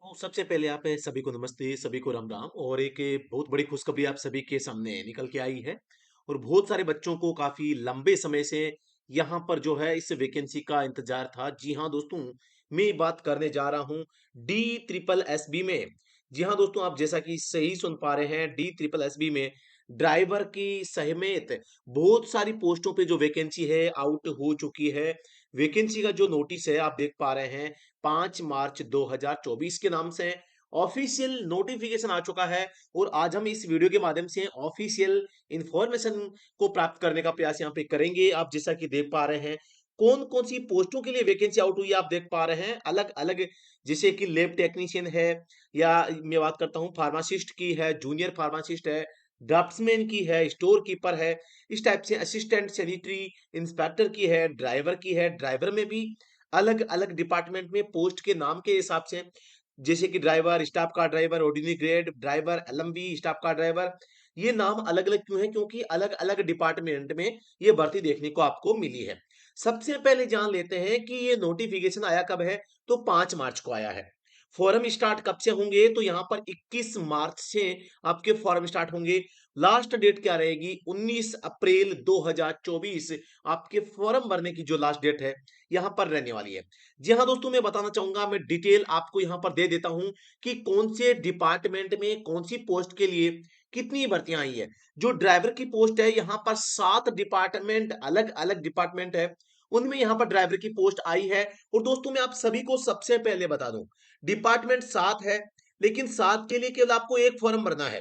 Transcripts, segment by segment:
तो सबसे पहले आप सभी को नमस्ते, सभी को राम राम और एक बहुत बड़ी खुशखबरी आप सभी के सामने निकल के आई है और बहुत सारे बच्चों को काफ़ी लंबे समय से यहाँ पर जो है इस वैकेंसी का इंतज़ार था। जी हाँ दोस्तों, मैं बात करने जा रहा हूँ डी ट्रिपल एसबी में। जी हाँ दोस्तों, आप जैसा कि सही सुन पा रहे हैं, डी ट्रिपल एसबी में ड्राइवर की समेत बहुत सारी पोस्टों पे जो वैकेंसी है आउट हो चुकी है। वैकेंसी का जो नोटिस है आप देख पा रहे हैं 5 मार्च 2024 के नाम से ऑफिशियल नोटिफिकेशन आ चुका है और आज हम इस वीडियो के माध्यम से ऑफिशियल इंफॉर्मेशन को प्राप्त करने का प्रयास यहाँ पे करेंगे। आप जैसा कि देख पा रहे हैं कौन कौन सी पोस्टों के लिए वैकेंसी आउट हुई है, आप देख पा रहे हैं अलग अलग, जैसे कि लैब टेक्नीशियन है, या मैं बात करता हूँ फार्मासिस्ट की है, जूनियर फार्मासिस्ट है, ड्राफ्ट्समैन की है, स्टोर कीपर है, इस टाइप से असिस्टेंट सैनिटरी इंस्पेक्टर की है, ड्राइवर की है। ड्राइवर में भी अलग अलग डिपार्टमेंट में पोस्ट के नाम के हिसाब से, जैसे कि driver, staff car driver, ordinary grade driver, LMV, staff car driver, ये नाम अलग अलग क्यों है? क्योंकि अलग अलग डिपार्टमेंट में ये भर्ती देखने को आपको मिली है। सबसे पहले जान लेते हैं कि ये नोटिफिकेशन आया कब है। तो 5 मार्च को आया है। फॉर्म स्टार्ट कब से होंगे? तो यहाँ पर 21 मार्च से आपके फॉर्म स्टार्ट होंगे। लास्ट डेट क्या रहेगी? 19 अप्रैल 2024 आपके फॉर्म भरने की जो लास्ट डेट है यहाँ पर रहने वाली है। जी हाँ दोस्तों, मैं बताना चाहूंगा, मैं डिटेल आपको यहाँ पर दे देता हूँ कि कौन से डिपार्टमेंट में कौन सी पोस्ट के लिए कितनी भर्तियां आई है। जो ड्राइवर की पोस्ट है यहाँ पर 7 डिपार्टमेंट, अलग अलग डिपार्टमेंट है, उनमें यहाँ पर ड्राइवर की पोस्ट आई है। और दोस्तों मैं आप सभी को सबसे पहले बता दूं, डिपार्टमेंट 7 है, लेकिन 7 के लिए केवल आपको एक फॉर्म भरना है,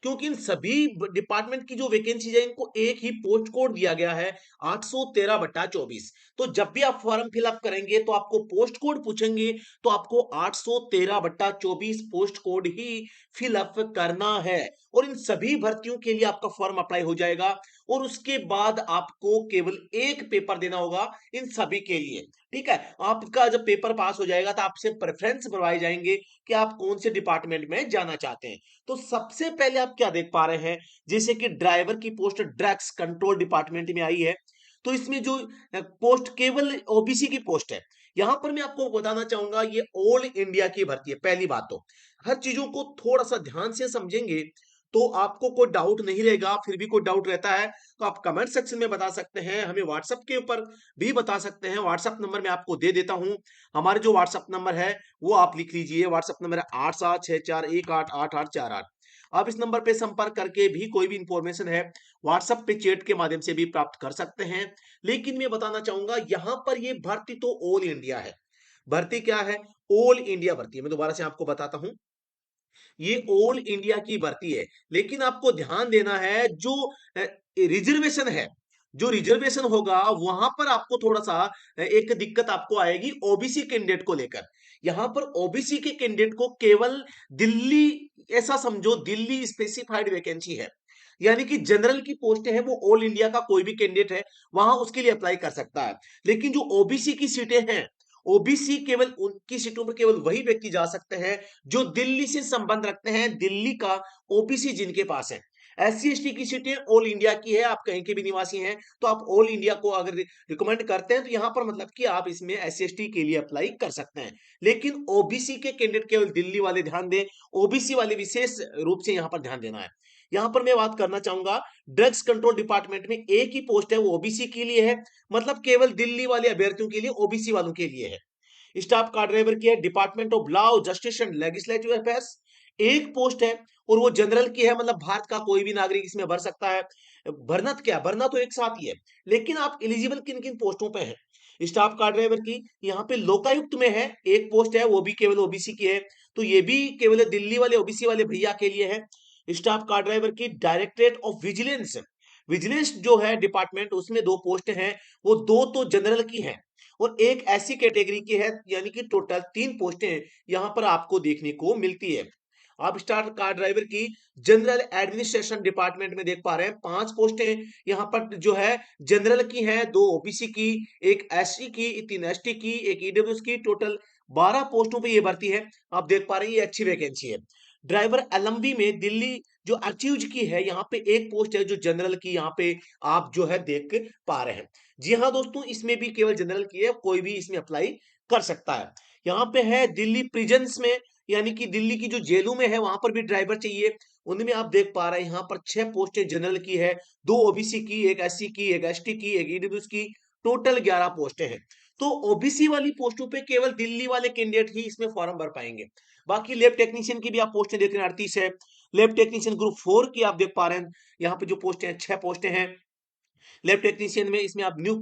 क्योंकि इन सभी डिपार्टमेंट की जो वैकेंसी है इनको एक ही पोस्ट कोड दिया गया है, 813/24। तो जब भी आप फॉर्म फिलअप करेंगे तो आपको पोस्ट कोड पूछेंगे, तो आपको 813/24 पोस्ट कोड ही फिलअप करना है और इन सभी भर्तियों के लिए आपका फॉर्म अप्लाई हो जाएगा। और उसके बाद आपको केवल एक पेपर देना होगा इन सभी के लिए। ठीक है, आपका जब पेपर पास हो जाएगा तो आपसे प्रेफरेंस बनवाए जाएंगे कि आप कौन से डिपार्टमेंट में जाना चाहते हैं। तो सबसे पहले आप क्या देख पा रहे हैं, जैसे कि ड्राइवर की पोस्ट ड्रग्स कंट्रोल डिपार्टमेंट में आई है। तो इसमें जो पोस्ट केवल ओबीसी की पोस्ट है, यहां पर मैं आपको बताना चाहूंगा ये ऑल इंडिया की भर्ती है। पहली बात तो हर चीजों को थोड़ा सा ध्यान से समझेंगे तो आपको कोई डाउट नहीं रहेगा। फिर भी कोई डाउट रहता है तो आप कमेंट सेक्शन में बता सकते हैं, हमें व्हाट्सएप के ऊपर भी बता सकते हैं। व्हाट्सएप नंबर मैं आपको दे देता हूं। हमारे जो व्हाट्सएप नंबर है वो आप लिख लीजिए। व्हाट्सएप नंबर है 8764188848। आप इस नंबर पे संपर्क करके भी कोई भी इंफॉर्मेशन है व्हाट्सएप पे चैट के माध्यम से भी प्राप्त कर सकते हैं। लेकिन मैं बताना चाहूंगा यहां पर ये भर्ती तो ऑल इंडिया है। भर्ती क्या है? ऑल इंडिया भर्ती है। मैं दोबारा से आपको बताता हूं, ये ऑल इंडिया की भर्ती है। लेकिन आपको ध्यान देना है, जो रिजर्वेशन है, जो रिजर्वेशन होगा वहां पर आपको थोड़ा सा एक दिक्कत आपको आएगी ओबीसी कैंडिडेट को लेकर। यहां पर ओबीसी के कैंडिडेट को केवल दिल्ली, ऐसा समझो दिल्ली स्पेसिफाइड वैकेंसी है, यानी कि जनरल की पोस्ट है वो ऑल इंडिया का कोई भी कैंडिडेट है वहां उसके लिए अप्लाई कर सकता है। लेकिन जो ओबीसी की सीटें हैं, ओबीसी केवल उनकी सीटों पर केवल वही व्यक्ति जा सकते हैं जो दिल्ली से संबंध रखते हैं, दिल्ली का ओबीसी जिनके पास है। एससी एसटी की सीटें ऑल इंडिया की है, आप कहीं के भी निवासी हैं तो आप ऑल इंडिया को अगर रिकमेंड करते हैं तो यहां पर मतलब कि आप इसमें एससी एसटी के लिए अप्लाई कर सकते हैं। लेकिन ओबीसी के कैंडिडेट केवल दिल्ली वाले ध्यान दें, ओबीसी वाले विशेष रूप से यहां पर ध्यान देना है। यहां पर मैं बात करना चाहूंगा, ड्रग्स कंट्रोल डिपार्टमेंट में एक ही पोस्ट है, वो ओबीसी के लिए है, मतलब केवल दिल्ली वाले अभ्यर्थियों के लिए, ओबीसी वालों के लिए है। स्टाफ कार ड्राइवर की है, department of law justice and legislative affairs, एक पोस्ट है और वो जनरल की है, मतलब भारत का कोई भी नागरिक इसमें भर सकता है। भरना तो क्या, भरना तो एक साथ ही है, लेकिन आप एलिजिबल किन किन पोस्टों पे हैं। स्टाफ कार ड्राइवर की यहाँ पे लोकायुक्त में है, एक पोस्ट है, वो भी केवल ओबीसी की है, तो ये भी केवल दिल्ली वाले ओबीसी वाले भैया के लिए है। स्टाफ कार ड्राइवर की डायरेक्टरेट ऑफ विजिलेंस, विजिलेंस जो है डिपार्टमेंट, उसमें दो पोस्ट हैं, वो दो तो जनरल की हैं और एक ऐसी कैटेगरी की है, यानी कि टोटल 3 पोस्टें यहां पर आपको देखने को मिलती है। आप स्टार कार ड्राइवर की जनरल एडमिनिस्ट्रेशन डिपार्टमेंट में देख पा रहे हैं 5 पोस्टें यहां पर जो है जनरल की हैं, 2 ओबीसी की, एक एससी की, 3 एसटी की, एक ईडब्ल्यूएस की, टोटल 12 पोस्टों पे ये भर्ती है। आप देख पा रहे हैं ये अच्छी वैकेंसी है। ड्राइवर एलएमबी में दिल्ली जो अचीव्ड की है यहाँ पे एक पोस्ट है जो जनरल की यहाँ पे आप जो है देख पा रहे हैं। जी हाँ दोस्तों, इसमें भी केवल जनरल की है, कोई भी इसमें अप्लाई कर सकता है। यहाँ पे है दिल्ली प्रिजन्स में, यानी कि दिल्ली की जो जेलों में है वहां पर भी ड्राइवर चाहिए। उनमें आप देख पा रहे हैं यहाँ पर 6 पोस्टें जनरल की है, 2 ओबीसी की, एक एससी की, एक एसटी की, एक ईडब्ल्यूएस की, टोटल 11 पोस्टें हैं। तो ओबीसी वाली पोस्टों पे केवल दिल्ली वाले कैंडिडेट ही इसमें फॉर्म भर पाएंगे। बाकी लैब टेक्नीशियन की भी आप पोस्टें देख रहे हैं, 38 है। लैब टेक्नीशियन ग्रुप 4 की आप देख पा रहे हैं, यहाँ पे जो पोस्टें हैं 6 पोस्टें हैं। लैब टेक्नीशियन में इसमें आप न्यू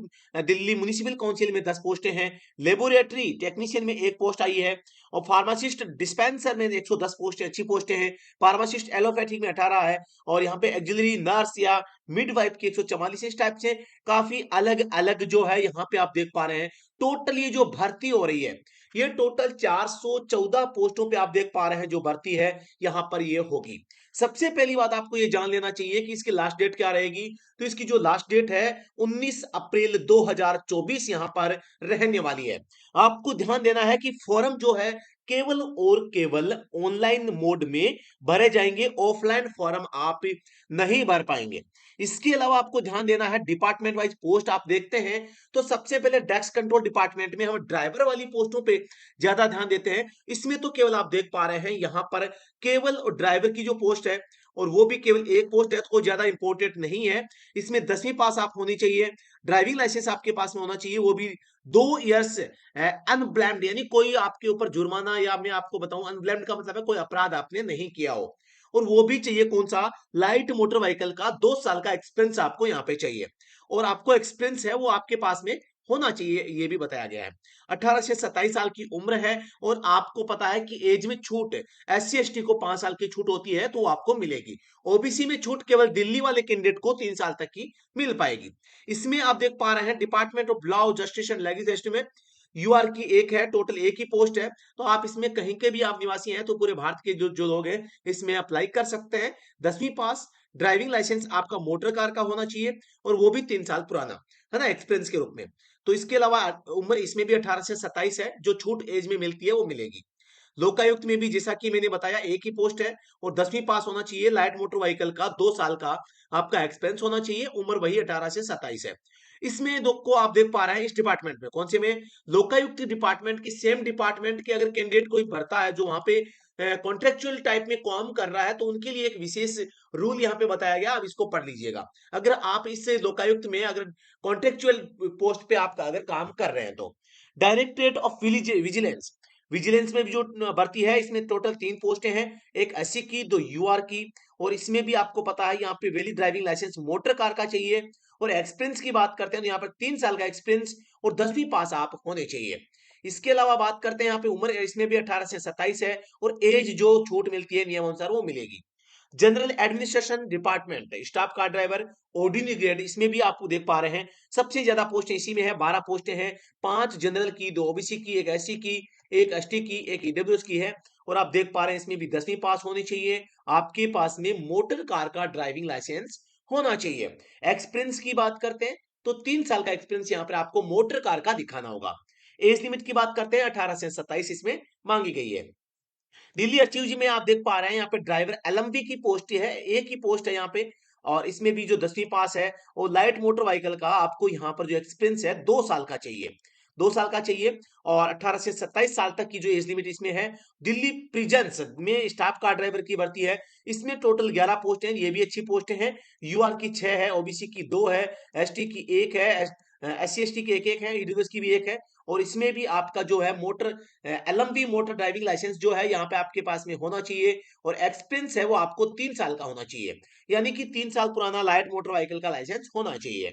दिल्ली म्युनिसिपल काउंसिल में 10 पोस्टें हैं। लेबोरेटरी टेक्नीशियन में 1 पोस्ट आई है। और फार्मासिस्ट डिस्पेंसर में 110 पोस्टें, अच्छी पोस्टें हैं। फार्मासिस्ट एलोपैथिक में 18 है। और यहाँ पे एक्सिलरी नर्स या मिडवाइफ की 144, इस टाइप से काफी अलग अलग जो है यहाँ पे आप देख पा रहे हैं। टोटल ये जो भर्ती हो रही है, ये टोटल 414 पोस्टों पे आप देख पा रहे हैं जो भर्ती है यहाँ पर ये होगी। सबसे पहली बात आपको ये जान लेना चाहिए कि इसकी लास्ट डेट क्या रहेगी। तो इसकी जो लास्ट डेट है 19 अप्रैल 2024 यहां पर रहने वाली है। आपको ध्यान देना है कि फॉर्म जो है केवल और केवल ऑनलाइन मोड में भरे जाएंगे, ऑफलाइन फॉर्म आप नहीं भर पाएंगे। इसके अलावा आपको ध्यान देना है डिपार्टमेंट वाइज पोस्ट आप देखते हैं तो सबसे पहले डेस्क कंट्रोल डिपार्टमेंट में हम ड्राइवर वाली पोस्टों पे ज्यादा ध्यान देते हैं। इसमें तो केवल आप देख पा रहे हैं यहां पर केवल ड्राइवर की जो पोस्ट है, और वो भी केवल एक पोस्ट है, तो कोई ज्यादा इंपॉर्टेंट नहीं है। इसमें 10वीं पास आप होनी चाहिए, ड्राइविंग लाइसेंस आपके पास में होना चाहिए, वो भी 2 इयर्स अनब्लेम्ड, यानी कोई आपके ऊपर जुर्माना, या मैं आपको बताऊं अनब्लेम्ड का मतलब है कोई अपराध आपने नहीं किया हो। और वो भी चाहिए कौन सा, लाइट मोटर व्हीकल का 2 साल का एक्सपीरियंस आपको यहाँ पे चाहिए। और आपको एक्सपीरियंस है वो आपके पास में होना चाहिए, ये भी बताया गया है। 18 से 27 साल की उम्र है। और आपको पता है कि एज में छूट, एससी एसटी को 5 साल की छूट होती है तो वो आपको मिलेगी। ओबीसी में छूट केवल दिल्ली वाले कैंडिडेट को 3 साल तक की मिल पाएगी। इसमें आप देख पा रहे हैं department of law justice and legislation में यूआर की एक है, टोटल एक ही पोस्ट है। तो आप इसमें कहीं के भी आप निवासी हैं तो पूरे भारत के जो जो लोग हैं इसमें अप्लाई कर सकते हैं। 10वीं पास, ड्राइविंग लाइसेंस आपका मोटर कार का होना चाहिए, और वो भी 3 साल पुराना, है ना, एक्सपीरियंस के रूप में। तो इसके अलावा उम्र इसमें भी 18 से 27 है, जो छूट एज में मिलती है वो मिलेगी। लोकायुक्त में भी जैसा कि मैंने बताया एक ही पोस्ट है, और 10वीं पास होना चाहिए, लाइट मोटर व्हीकल का 2 साल का आपका एक्सपेंस होना चाहिए, उम्र वही 18 से 27 है। इसमें दो को आप देख पा रहे हैं इस डिपार्टमेंट में, कौन से में, लोकायुक्त डिपार्टमेंट की सेम डिपार्टमेंट के अगर कैंडिडेट कोई भरता है जो वहां पे कॉन्ट्रेक्चुअल टाइप में काम कर रहा है, तो उनके लिए एक विशेष रूल यहाँ पे बताया गया, आप इसको पढ़ लीजिएगा। अगर आप इस लोकायुक्त में अगर कॉन्ट्रेक्चुअल पोस्ट पे आप अगर काम कर रहे हैं तो डायरेक्टरेट ऑफ विजिलेंस, विजिलेंस में भी जो भर्ती है इसमें टोटल 3 पोस्टें हैं, एक एससी की, 2 यूआर की। और इसमें भी आपको पता है यहाँ पे valid driving licence motor car का चाहिए। और एक्सपीरियंस की बात करते हैं तो यहाँ पर 3 साल का एक्सपीरियंस और 10वीं पास आप होने चाहिए। इसके अलावा बात करते हैं यहाँ पे उम्र, इसमें भी 18 से 27 है, और एज जो छूट मिलती है नियम अनुसार वो मिलेगी। General administration department staff car driver ordinary grade, इसमें भी आप देख पा रहे हैं सबसे ज्यादा पोस्टें इसी में है, 12 पोस्टें हैं। 5 जनरल की, 2 ओबीसी की, एक एससी की, एक एसटी की, एक ईडब्ल्यूएस की है। और आप देख पा रहे हैं इसमें भी 10वीं पास होनी चाहिए, आपके पास में मोटर कार का ड्राइविंग लाइसेंस होना चाहिए। एक्सपीरियंस की बात करते हैं तो 3 साल का एक्सपीरियंस यहाँ पर आपको मोटर कार का दिखाना होगा। एज लिमिट की बात करते हैं 18 से 27 इसमें मांगी गई है। दिल्ली एचयूजी में आप देख पा रहे हैं यहाँ पे ड्राइवर एलएमवी की पोस्ट है, एक ही पोस्ट है यहाँ पे। और इसमें भी जो 10वीं पास है, और लाइट मोटर व्हीकल का आपको यहाँ पर जो एक्सपीरियंस है 2 साल का चाहिए, 2 साल का चाहिए। और 18 से 27 साल तक की जो एज लिमिट इसमें है। दिल्ली प्रिजन्स में स्टाफ कार ड्राइवर की भर्ती है, इसमें टोटल 11 पोस्ट हैं, ये भी अच्छी पोस्ट हैं। यूआर की 6 है, ओबीसी की 2 है, एसटी की 1 है, एससी एसटी की एक है, ईडब्ल्यूएस की भी 1 है। और इसमें भी आपका जो है motor LMV motor driving licence जो है यहाँ पे आपके पास में होना चाहिए। और एक्सपीरियंस है वो आपको 3 साल का होना चाहिए, यानी कि 3 साल पुराना लाइट मोटर व्हीकल का लाइसेंस होना चाहिए।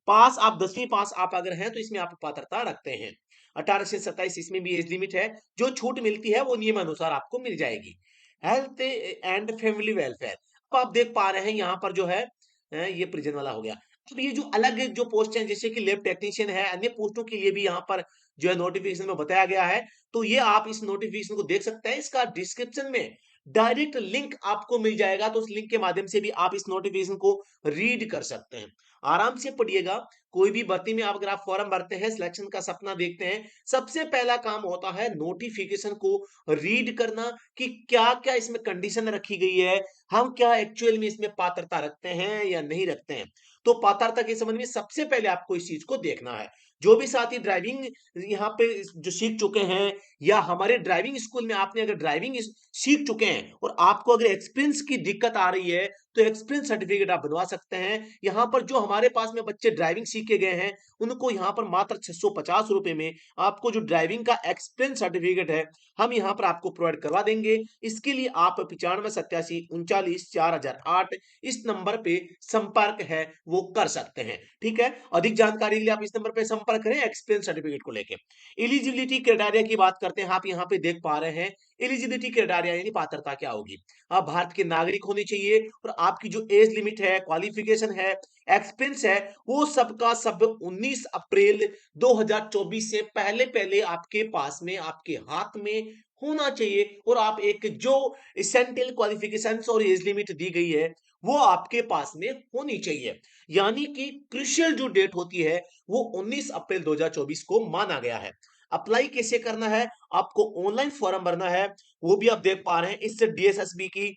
पास आप 10वीं पास आप अगर हैं तो इसमें आप पात्रता रखते हैं। 18 से 27 इसमें भी एज लिमिट है, जो छूट मिलती है वो नियम अनुसार आपको मिल जाएगी। हेल्थ एंड फैमिली वेलफेयर, अब आप देख पा रहे हैं यहाँ पर जो है ये प्रिजन वाला हो गया। अब ये जो अलग जो पोस्ट हैं जैसे कि लैब टेक्नीशियन है, अन्य पोस्टों के लिए भी यहाँ पर जो है नोटिफिकेशन में बताया गया है। तो ये आप इस नोटिफिकेशन को देख सकते हैं, इसका डिस्क्रिप्शन में डायरेक्ट लिंक आपको मिल जाएगा, तो उस लिंक के माध्यम से भी आप इस नोटिफिकेशन को रीड कर सकते हैं। आराम से पढ़िएगा। कोई भी भर्ती में आप अगर आप फॉर्म भरते हैं, सिलेक्शन का सपना देखते हैं, सबसे पहला काम होता है नोटिफिकेशन को रीड करना कि क्या-क्या इसमें कंडीशन रखी गई है, हम क्या एक्चुअल में इसमें पात्रता रखते हैं या नहीं रखते हैं। तो पात्रता के संबंध में सबसे पहले आपको इस चीज को देखना है। जो भी साथी ड्राइविंग यहाँ पे जो सीख चुके हैं या हमारे ड्राइविंग स्कूल में आपने अगर ड्राइविंग सीख चुके हैं और आपको अगर एक्सपीरियंस की दिक्कत आ रही है, तो एक्सपीरियंस सर्टिफिकेट आप बनवा सकते हैं। यहाँ पर जो हमारे पास में बच्चे ड्राइविंग सीख के गए हैं, उनको यहाँ पर मात्र 650 रुपए में आपको जो ड्राइविंग का एक्सपीरियंस सर्टिफिकेट है, हम यहाँ पर आपको प्रोवाइड करवा देंगे। इसके लिए आप 9587394008 इस नंबर पे संपर्क है वो कर सकते हैं। ठीक है, अधिक जानकारी के लिए आप इस नंबर पे संपर्क करें एक्सपीरियंस सर्टिफिकेट को लेके। एलिजिबिलिटी क्राइटेरिया की बात करते हैं, आप यहाँ पे देख पा रहे हैं एलिजिबिलिटी क्राइटेरिया यानी पात्रता क्या होगी। आप भारत के नागरिक होने चाहिए और आपकी जो एज लिमिट है, क्वालिफिकेशन है, एक्सपीरियंस है, वो सबका सब 19 अप्रैल 2024 से पहले पहले आपके पास में आपके हाथ में होना चाहिए। और आप एक जो एसेंशियल क्वालिफिकेशंस और एज लिमिट दी गई है वो आपके पास में होनी चाहिए। यानी कि क्रुशियल जो डेट होती है वो 19 अप्रैल 2024 को माना गया है। अप्लाई कैसे करना है? आपको ऑनलाइन फॉर्म भरना है, वो भी आप देख पा रहे हैं इस डीएसएसबी की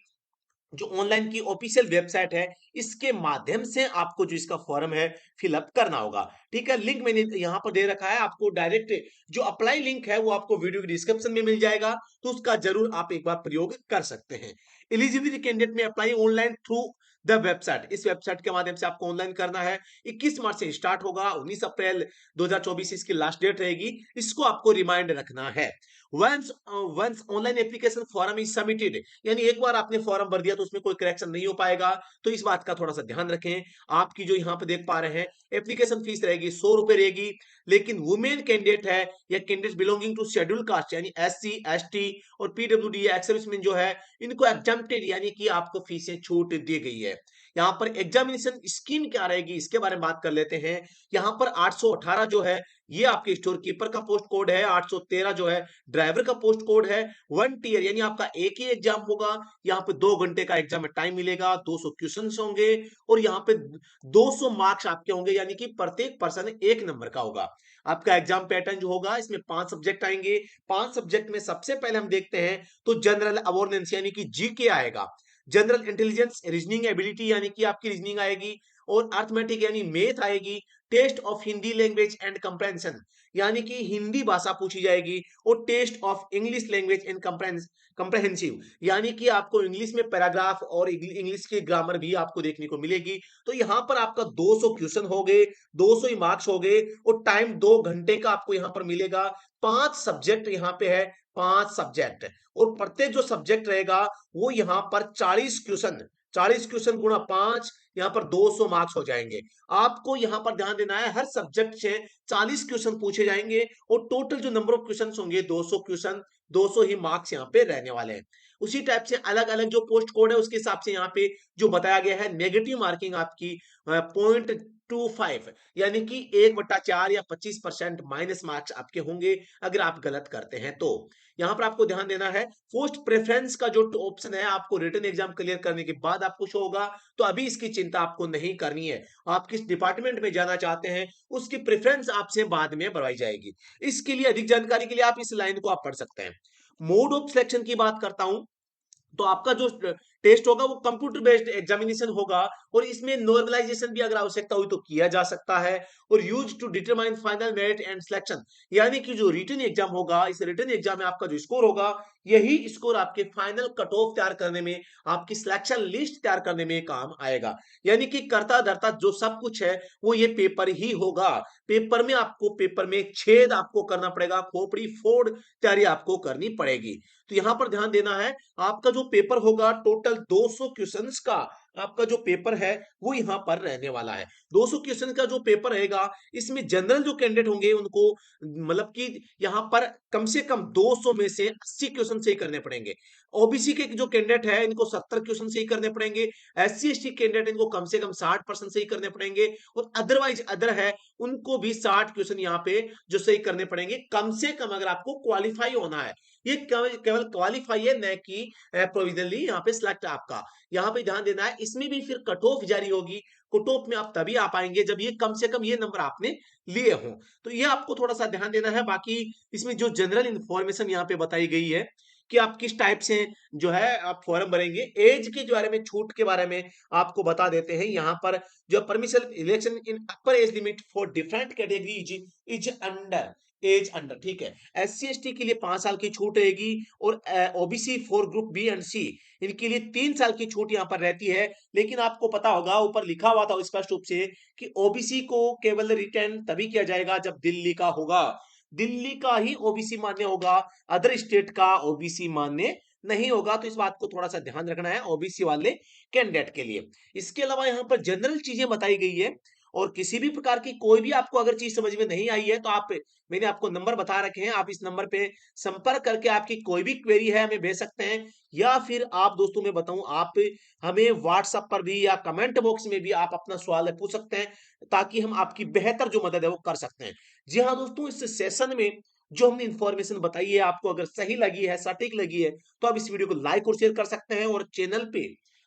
जो ऑनलाइन की ऑफिशियल वेबसाइट है, इसके माध्यम से आपको जो इसका फॉर्म है फिलअप करना होगा। ठीक है, लिंक मैंने यहाँ पर दे रखा है, आपको डायरेक्ट जो अप्लाई लिंक है वो आपको वीडियो की डिस्क्रिप्शन में मिल जाएगा, तो उसका जरूर आप एक बार प्रयोग कर सकते हैं। एलिजिबिलिटी कैंडिडेट में apply online through the website, इस वेबसाइट के माध्यम से आपको ऑनलाइन करना है। 21 मार्च से स्टार्ट होगा, 19 अप्रैल 2024 इसकी लास्ट डेट रहेगी, इसको आपको रिमाइंड रखना है। Once online application form is submitted, यानी एक बार आपने फॉर्म भर दिया तो उसमें कोई करेक्शन नहीं हो पाएगा, तो इस बात का थोड़ा सा ध्यान रखें। आपकी जो यहाँ पे देख पा रहे हैं एप्लीकेशन फीस रहेगी 100 रुपए रहेगी, लेकिन वुमेन कैंडिडेट है या candidate belonging to schedule caste यानी एससी एसटी और पीडब्ल्यूडी एक्स सर्विसमैन जो है, इनको एग्जम्प्टेड यानी कि आपको फीसें छूट दी गई है। यहाँ पर एग्जामिनेशन स्कीम क्या रहेगी इसके बारे में बात कर लेते हैं। यहाँ पर 818 जो है ये आपके स्टोर कीपर का पोस्ट कोड है, 813 जो है ड्राइवर का पोस्ट कोड है। 1 टीयर यानी आपका एक ही एग्जाम होगा, यहाँ पे 2 घंटे का एग्जाम में टाइम मिलेगा, 200 क्वेश्चन होंगे और यहाँ पे 200 मार्क्स आपके होंगे, यानी कि प्रत्येक पर्सन 1 नंबर का होगा। आपका एग्जाम पैटर्न जो होगा इसमें 5 सब्जेक्ट आएंगे। 5 सब्जेक्ट में सबसे पहले हम देखते हैं तो जनरल अवेयरनेस यानी कि जीके आएगा, जनरल इंटेलिजेंस रीजनिंग एबिलिटी यानी कि आपकी रीजनिंग आएगी, और अर्थमेटिक यानी मैथ आएगी। Test of Hindi language and comprehension यानी कि हिंदी भाषा पूछी जाएगी, और test of English language and comprehensive यानी कि आपको इंग्लिश में पैराग्राफ और इंग्लिश की ग्रामर भी आपको देखने को मिलेगी। तो यहाँ पर आपका 200 क्वेश्चन हो गए, 200 ही मार्क्स हो गए, और टाइम 2 घंटे का आपको यहाँ पर मिलेगा। 5 सब्जेक्ट यहाँ पे है, 5 सब्जेक्ट, और प्रत्येक जो सब्जेक्ट रहेगा वो यहाँ पर 40 क्वेश्चन गुणा 5, यहाँ पर 200 मार्क्स हो जाएंगे। आपको यहाँ पर ध्यान देना है हर सब्जेक्ट से 40 क्वेश्चन पूछे जाएंगे, और टोटल जो नंबर ऑफ क्वेश्चन होंगे 200 क्वेश्चन, 200 ही मार्क्स यहाँ पे रहने वाले हैं। उसी टाइप से अलग अलग जो पोस्ट कोड है उसके हिसाब से यहाँ पे जो बताया गया है नेगेटिव मार्किंग आपकी 0.25 यानी कि 1/4 या 25% माइनस मार्क्स आपके होंगे अगर आप गलत करते हैं। तो यहाँ पर आपको ध्यान देना है पोस्ट प्रेफरेंस का जो ऑप्शन है आपको रिटन एग्जाम क्लियर करने के बाद आपको शो होगा, तो अभी इसकी चिंता आपको नहीं करनी है। आप किस डिपार्टमेंट में जाना चाहते हैं उसकी प्रेफरेंस आपसे बाद में बढ़वाई जाएगी। इसके लिए अधिक जानकारी के लिए आप इस लाइन को आप पढ़ सकते हैं। मोड ऑफ सिलेक्शन की बात करता हूं, तो आपका जो टेस्ट होगा वो कंप्यूटर बेस्ड एग्जामिनेशन होगा, और इसमें नॉर्मलाइजेशन भी अगर आवश्यकता हुई तो किया जा सकता है। और use to determine final merit and selection यानी कि जो रिटन एग्जाम होगा, इस रिटन एग्जाम में आपका जो स्कोर होगा यही स्कोर आपके फाइनल कट ऑफ तैयार करने में, आपकी सिलेक्शन लिस्ट तैयार करने में काम आएगा। यानी कि करता धरता जो सब कुछ है वो ये पेपर ही होगा। पेपर में आपको पेपर में छेद आपको करना पड़ेगा, खोपड़ी फोड़ तैयारी आपको करनी पड़ेगी। तो यहां पर ध्यान देना है, आपका जो पेपर होगा टोटल 200 क्वेश्चंस का आपका जो पेपर है वो यहां पर रहने वाला है। 200 क्वेश्चन का जो पेपर रहेगा इसमें जनरल जो कैंडिडेट होंगे उनको मतलब कि यहां पर कम से कम 200 में से 80 क्वेश्चन सही करने पड़ेंगे। ओबीसी के जो कैंडिडेट है इनको 70 क्वेश्चन सही करने पड़ेंगे। एससी एसटी कैंडिडेट इनको कम से कम 60% सही करने पड़ेंगे, और अदरवाइज अदर है उनको भी 60 क्वेश्चन यहाँ पे जो सही करने पड़ेंगे कम से कम, अगर आपको क्वालिफाई होना है। ये केवल क्वालिफाई है, न कि प्रोविजनली यहाँ पे सिलेक्ट आपका। यहाँ पे ध्यान देना है इसमें भी फिर कट ऑफ जारी होगी, कट ऑफ में आप तभी आ पाएंगे जब ये कम से कम ये नंबर आपने लिए हों। तो ये आपको थोड़ा सा ध्यान देना है। बाकी इसमें जो जनरल इंफॉर्मेशन यहाँ पे बताई गई है कि आप किस टाइप से जो है आप फॉर्म भरेंगे, एज के बारे में, छूट के बारे में आपको बता देते हैं। यहाँ पर जो permission election in upper age limit for different category is under as under, ठीक है। एस सी एस टी के लिए 5 साल की छूट रहेगी और OBC for group B and C इनके लिए 3 साल की छूट यहाँ पर रहती है। लेकिन आपको पता होगा ऊपर लिखा हुआ था स्पष्ट रूप से कि ओबीसी को केवल रिटर्न तभी किया जाएगा जब दिल्ली का होगा, दिल्ली का ही ओबीसी मान्य होगा, अदर स्टेट का ओबीसी मान्य नहीं होगा। तो इस बात को थोड़ा सा ध्यान रखना है ओबीसी वाले कैंडिडेट के लिए। इसके अलावा यहाँ पर जनरल चीजें बताई गई है और किसी भी प्रकार की कोई भी आपको अगर चीज समझ में नहीं आई है तो आप, मैंने आपको नंबर बता रखे हैं, आप इस नंबर पे संपर्क करके आपकी कोई भी क्वेरी है हमें भेज सकते हैं, या फिर आप दोस्तों में बताऊं आप हमें व्हाट्सएप पर भी या कमेंट बॉक्स में भी आप अपना सवाल पूछ सकते हैं, ताकि हम आपकी बेहतर जो मदद है वो कर सकते हैं। जी हाँ दोस्तों, इस सेशन में जो हमने इंफॉर्मेशन बताई है आपको अगर सही लगी है, सटीक लगी है, तो आप इस वीडियो को लाइक और शेयर कर सकते हैं। और चैनल पे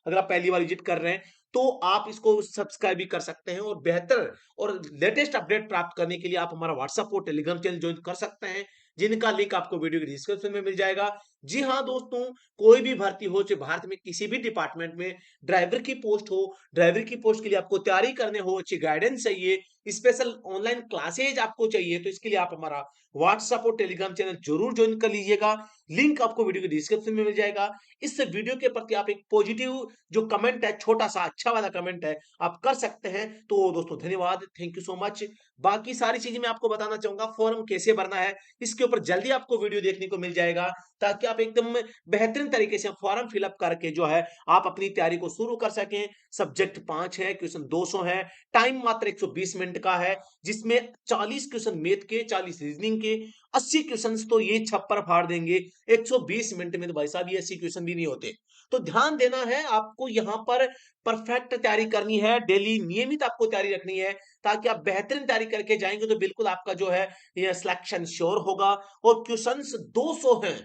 अगर आप पहली बार विजिट कर रहे हैं तो आप इसको सब्सक्राइब भी कर सकते हैं, और बेहतर और लेटेस्ट अपडेट प्राप्त करने के लिए आप हमारा व्हाट्सएप और टेलीग्राम चैनल ज्वाइन कर सकते हैं, जिनका लिंक आपको वीडियो के डिस्क्रिप्शन में मिल जाएगा। जी हाँ दोस्तों, कोई भी भर्ती हो, चाहे भारत में किसी भी डिपार्टमेंट में ड्राइवर की पोस्ट हो, ड्राइवर की पोस्ट के लिए आपको तैयारी करने हो, अच्छी गाइडेंस चाहिए, स्पेशल ऑनलाइन क्लासेज आपको चाहिए, तो इसके लिए आप हमारा व्हाट्सएप और टेलीग्राम चैनल जरूर ज्वाइन कर लीजिएगा। लिंक आपको वीडियो के डिस्क्रिप्शन में मिल जाएगा। इस वीडियो के प्रति आप एक पॉजिटिव जो कमेंट है, छोटा सा अच्छा वाला कमेंट है, आप कर सकते हैं। तो दोस्तों धन्यवाद, थैंक यू सो मच। बाकी सारी चीजें मैं आपको बताना चाहूंगा, फॉर्म कैसे भरना है इसके ऊपर जल्दी आपको वीडियो देखने को मिल जाएगा, ताकि आप एकदम बेहतरीन तरीके से फॉर्म फिलअप करके जो है आप अपनी तैयारी को शुरू कर सकें। सब्जेक्ट 5 है, क्वेश्चन 200 है, टाइम मात्र 120 मिनट का है, जिसमें 40 क्वेश्चन मैथ के, 40 रीजनिंग के, 80 क्वेश्चन तो ये छप्पर फाड़ देंगे। 120 मिनट में तो भाई साहब ये 80 क्वेश्चन भी नहीं होते। तो ध्यान देना है आपको, यहाँ पर परफेक्ट तैयारी करनी है, डेली नियमित आपको तैयारी रखनी है, ताकि आप बेहतरीन तैयारी करके जाएंगे तो बिल्कुल आपका जो है ये सिलेक्शन श्योर होगा। और क्वेश्चंस 200 हैं,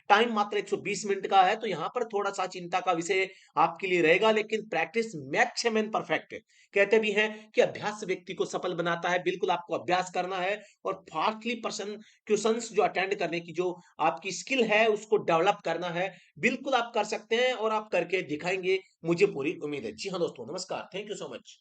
टाइम मात्र 120 मिनट का है, तो यहां पर थोड़ा सा चिंता का विषय आपके लिए रहेगा, लेकिन प्रैक्टिस मैक्सिमम परफेक्ट है। कहते भी हैं कि अभ्यास व्यक्ति को सफल बनाता है। बिल्कुल आपको अभ्यास करना है और फास्टली पर्सन क्वेश्चंस जो अटेंड करने की जो आपकी स्किल है उसको डेवलप करना है। बिल्कुल आप कर सकते हैं और आप करके दिखाएंगे, मुझे पूरी उम्मीद है। जी हाँ दोस्तों, नमस्कार, थैंक यू सो मच।